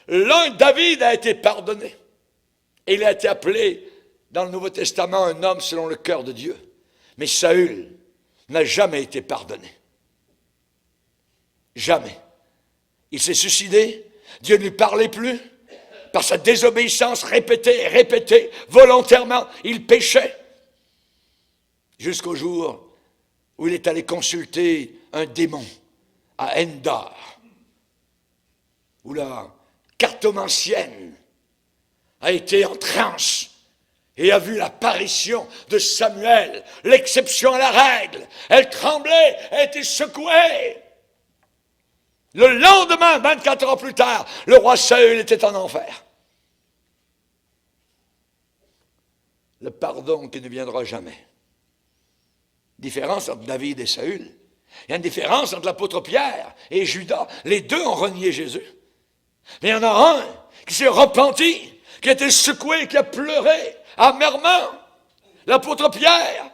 L'un, David, a été pardonné. Et il a été appelé dans le Nouveau Testament un homme selon le cœur de Dieu. Mais Saül n'a jamais été pardonné. Jamais. Il s'est suicidé. Dieu ne lui parlait plus. par sa désobéissance répétée et répétée, volontairement, il péchait. Jusqu'au jour où il est allé consulter un démon à Endor, où la cartomancienne a été en transe et a vu l'apparition de Samuel, l'exception à la règle. Elle tremblait, elle était secouée. Le lendemain, 24 heures plus tard, le roi Saül était en enfer. Le pardon qui ne viendra jamais. Différence entre David et Saül. Il y a une différence entre l'apôtre Pierre et Judas. Les deux ont renié Jésus. Mais il y en a un qui s'est repenti, qui a été secoué, qui a pleuré amèrement. L'apôtre Pierre.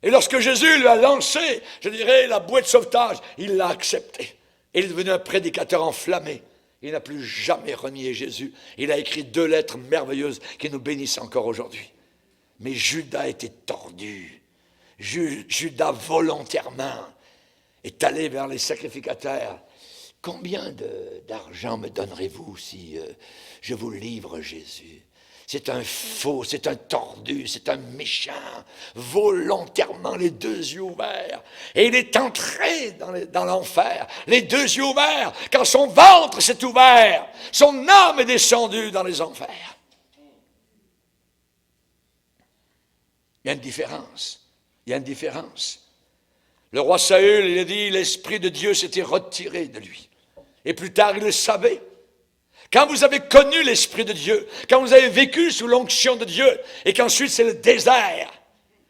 Et lorsque Jésus lui a lancé, je dirais, la bouée de sauvetage, il l'a accepté. Il est devenu un prédicateur enflammé. Il n'a plus jamais renié Jésus. Il a écrit 2 lettres merveilleuses qui nous bénissent encore aujourd'hui. Mais Judas était tordu. Judas volontairement est allé vers les sacrificateurs. Combien d'argent me donnerez-vous si je vous livre Jésus? C'est un faux, c'est un tordu, c'est un méchant, volontairement les 2 yeux ouverts. Et il est entré dans l'enfer, les 2 yeux ouverts, quand son ventre s'est ouvert, son âme est descendue dans les enfers. Il y a une différence. Il y a une différence. Le roi Saül, il a dit, l'Esprit de Dieu s'était retiré de lui. Et plus tard, il le savait. Quand vous avez connu l'Esprit de Dieu, quand vous avez vécu sous l'onction de Dieu, et qu'ensuite c'est le désert,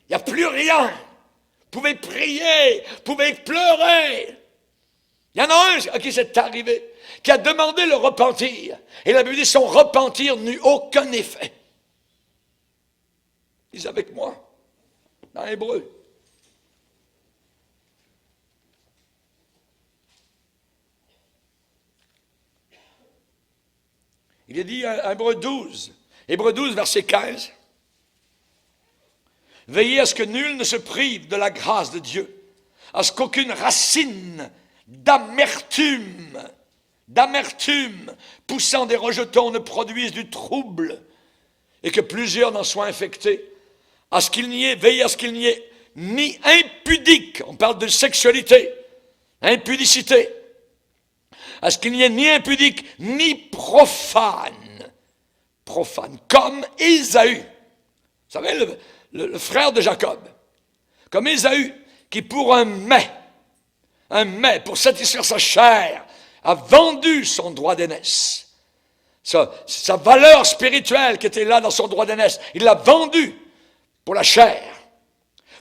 il n'y a plus rien. Vous pouvez prier, vous pouvez pleurer. Il y en a un à qui c'est arrivé, qui a demandé le repentir. Et la Bible dit, son repentir n'eut aucun effet. Lisez avec moi. Dans l'Hébreu. Il est dit à Hébreu 12, verset 15. Veillez à ce que nul ne se prive de la grâce de Dieu, à ce qu'aucune racine d'amertume poussant des rejetons ne produise du trouble, et que plusieurs n'en soient infectés. Veillez à ce qu'il n'y ait ni impudique, on parle de sexualité, impudicité, à ce qu'il n'y ait ni impudique, ni profane, comme Ésaü. Vous savez, le frère de Jacob, comme Ésaü, qui pour un mets, pour satisfaire sa chair, a vendu son droit d'aînesse. Sa valeur spirituelle qui était là dans son droit d'aînesse, il l'a vendue pour la chair.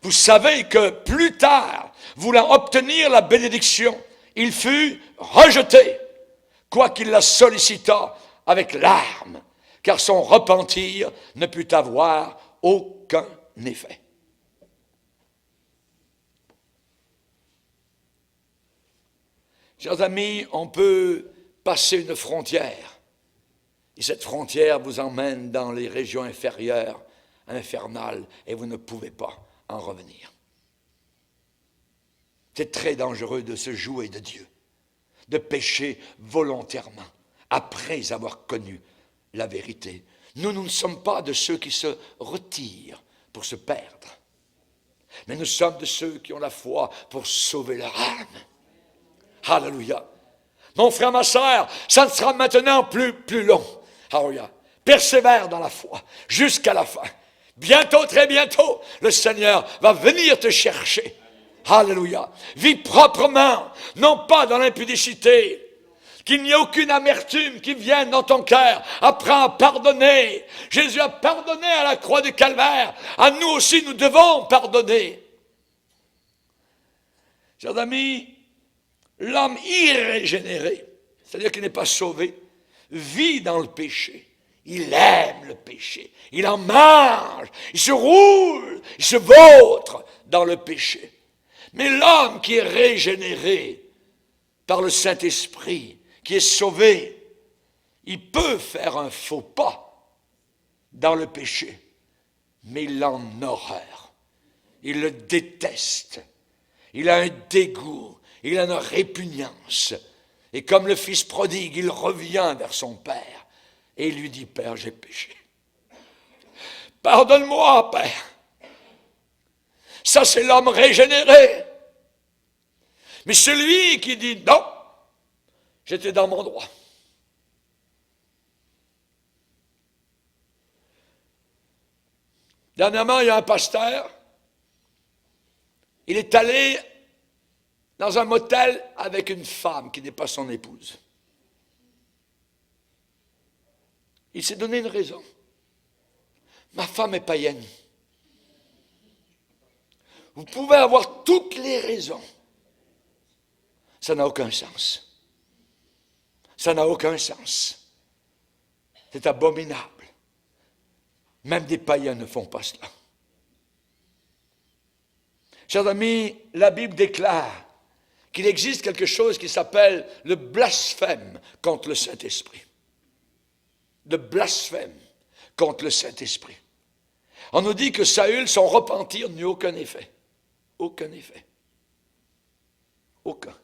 Vous savez que plus tard, voulant obtenir la bénédiction, il fut rejeté, quoiqu'il la sollicitât avec larmes, car son repentir ne put avoir aucun effet. Chers amis, on peut passer une frontière, et cette frontière vous emmène dans les régions inférieures, infernales, et vous ne pouvez pas en revenir. C'est très dangereux de se jouer de Dieu, de pécher volontairement, après avoir connu la vérité. Nous ne sommes pas de ceux qui se retirent pour se perdre, mais nous sommes de ceux qui ont la foi pour sauver leur âme. Alléluia. Mon frère, ma sœur, ça ne sera maintenant plus long. Alléluia. Persévère dans la foi jusqu'à la fin. Bientôt, très bientôt, le Seigneur va venir te chercher. Alléluia. Vis proprement, non pas dans l'impudicité. Qu'il n'y ait aucune amertume qui vienne dans ton cœur. Apprends à pardonner. Jésus a pardonné à la croix du Calvaire. À nous aussi, nous devons pardonner. Chers amis, l'homme irrégénéré, c'est-à-dire qu'il n'est pas sauvé, vit dans le péché. Il aime le péché. Il en mange. Il se roule. Il se vautre dans le péché. Mais l'homme qui est régénéré par le Saint-Esprit, qui est sauvé, il peut faire un faux pas dans le péché, mais il en a horreur. Il le déteste. Il a un dégoût. Il a une répugnance. Et comme le fils prodigue, il revient vers son père. Et il lui dit, Père, j'ai péché. Pardonne-moi, Père. Ça, c'est l'homme régénéré. Mais celui qui dit, non, j'étais dans mon droit. Dernièrement, il y a un pasteur, il est allé dans un motel avec une femme qui n'est pas son épouse. Il s'est donné une raison. Ma femme est païenne. Vous pouvez avoir toutes les raisons. Ça n'a aucun sens. Ça n'a aucun sens. C'est abominable. Même des païens ne font pas cela. Chers amis, la Bible déclare qu'il existe quelque chose qui s'appelle le blasphème contre le Saint-Esprit. Le blasphème contre le Saint-Esprit. On nous dit que Saül, son repentir n'eut aucun effet. Aucun effet. Aucun.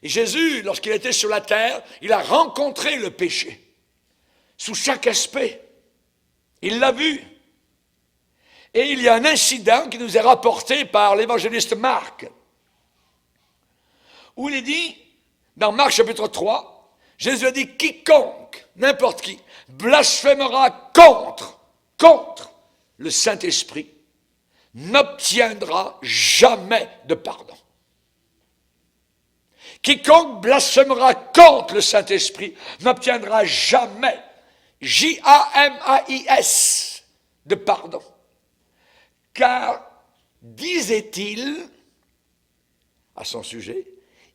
Et Jésus, lorsqu'il était sur la terre, il a rencontré le péché. Sous chaque aspect. Il l'a vu. Et il y a un incident qui nous est rapporté par l'évangéliste Marc, où il est dit, dans Marc chapitre 3, Jésus a dit, quiconque, n'importe qui, blasphémera contre le Saint-Esprit, n'obtiendra jamais de pardon. Quiconque blasphémera contre le Saint-Esprit n'obtiendra jamais, J-A-M-A-I-S, de pardon. Car, disait-il, à son sujet,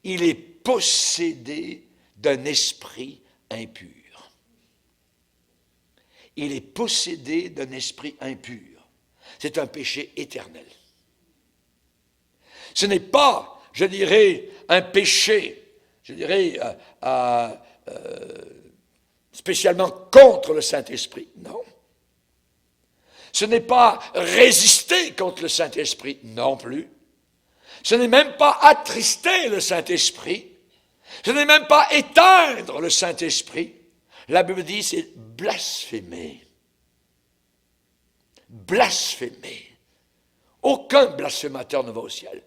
il est possédé d'un esprit impur. Il est possédé d'un esprit impur. C'est un péché éternel. Ce n'est pas, je dirais, un péché, je dirais, spécialement contre le Saint-Esprit. Non. Ce n'est pas résister contre le Saint-Esprit, non plus. Ce n'est même pas attrister le Saint-Esprit. Ce n'est même pas éteindre le Saint-Esprit. La Bible dit, c'est blasphémer. Blasphémer. Aucun blasphémateur ne va au ciel.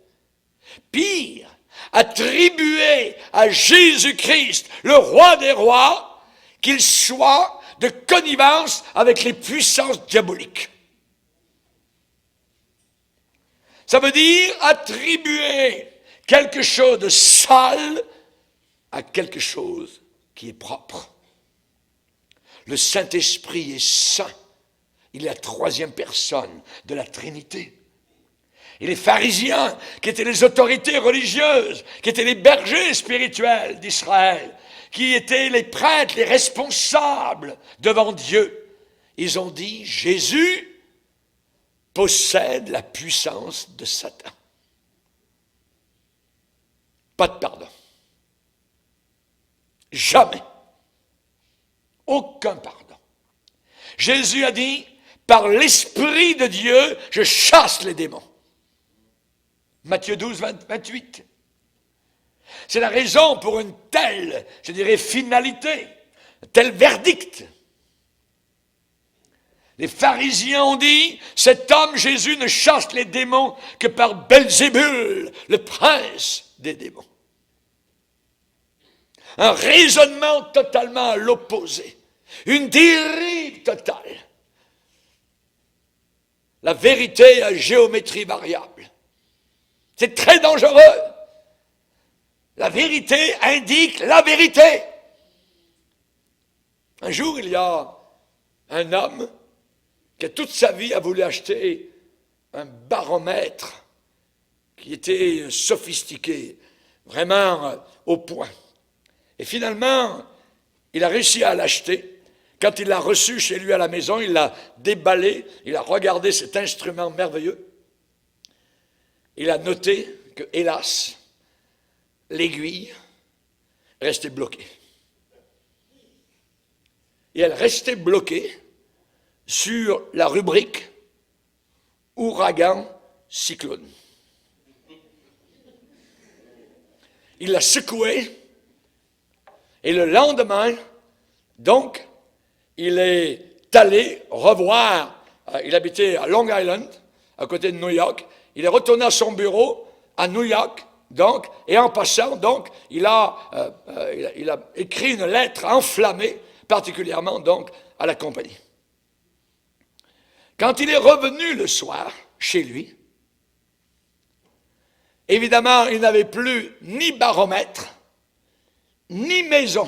Pire, attribuer à Jésus-Christ, le roi des rois, qu'il soit de connivence avec les puissances diaboliques. Ça veut dire attribuer quelque chose de sale à quelque chose qui est propre. Le Saint-Esprit est saint. Il est la troisième personne de la Trinité. Et les pharisiens, qui étaient les autorités religieuses, qui étaient les bergers spirituels d'Israël, qui étaient les prêtres, les responsables devant Dieu, ils ont dit, Jésus possède la puissance de Satan. Pas de pardon. Jamais. Aucun pardon. Jésus a dit, par l'Esprit de Dieu, je chasse les démons. Matthieu 12, 28. C'est la raison pour une telle, je dirais, finalité, un tel verdict. Les pharisiens ont dit, cet homme Jésus ne chasse les démons que par Belzébul, le prince des démons. Un raisonnement totalement à l'opposé, une dérive totale. La vérité à géométrie variable. C'est très dangereux. La vérité indique la vérité. Un jour, il y a un homme qui toute sa vie a voulu acheter un baromètre qui était sophistiqué, vraiment au point. Et finalement, il a réussi à l'acheter. Quand il l'a reçu chez lui à la maison, il l'a déballé, il a regardé cet instrument merveilleux. Il a noté que, hélas, l'aiguille restait bloquée. Et elle restait bloquée sur la rubrique ouragan cyclone. Il l'a secoué et le lendemain, Donc, il est allé revoir, il habitait à Long Island, à côté de New York, il est retourné à son bureau à New York, donc, et en passant, donc, il a écrit une lettre enflammée, particulièrement, donc, à la compagnie. Quand il est revenu le soir, chez lui, évidemment, il n'avait plus ni baromètre, ni maison.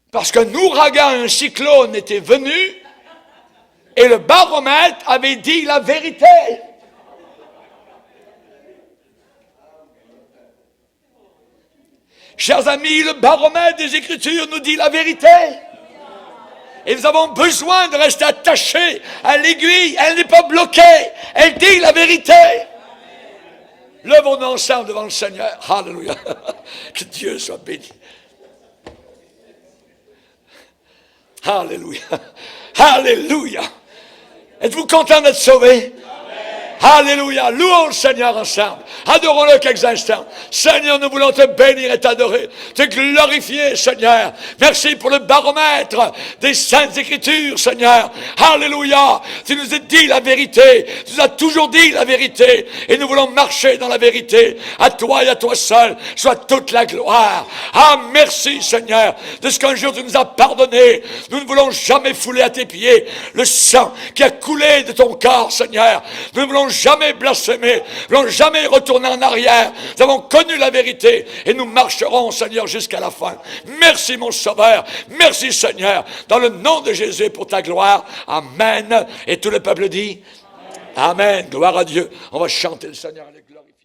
Parce qu'un ouragan, un cyclone était venu, et le baromètre avait dit la vérité. Chers amis, le baromètre des Écritures nous dit la vérité. Et nous avons besoin de rester attachés à l'aiguille. Elle n'est pas bloquée. Elle dit la vérité. Levons-nous ensemble devant le Seigneur. Alléluia. Que Dieu soit béni. Alléluia. Alléluia. Êtes-vous content d'être sauvé? Alléluia, louons le Seigneur ensemble, adorons-le quelques instants. Seigneur, nous voulons te bénir et t'adorer, te glorifier, Seigneur. Merci pour le baromètre des Saintes Écritures, Seigneur. Alléluia, tu nous as dit la vérité, tu nous as toujours dit la vérité, et nous voulons marcher dans la vérité. À toi et à toi seul soit toute la gloire. Ah, merci, Seigneur, de ce qu'un jour tu nous as pardonné. Nous ne voulons jamais fouler à tes pieds le sang qui a coulé de ton corps, Seigneur. Nous ne voulons jamais blasphémer, nous n'allons jamais retourner en arrière. Nous avons connu la vérité et nous marcherons, Seigneur, jusqu'à la fin. Merci, mon Sauveur. Merci, Seigneur. Dans le nom de Jésus, pour ta gloire. Amen. Et tout le peuple dit Amen. Gloire à Dieu. On va chanter le Seigneur et le glorifier.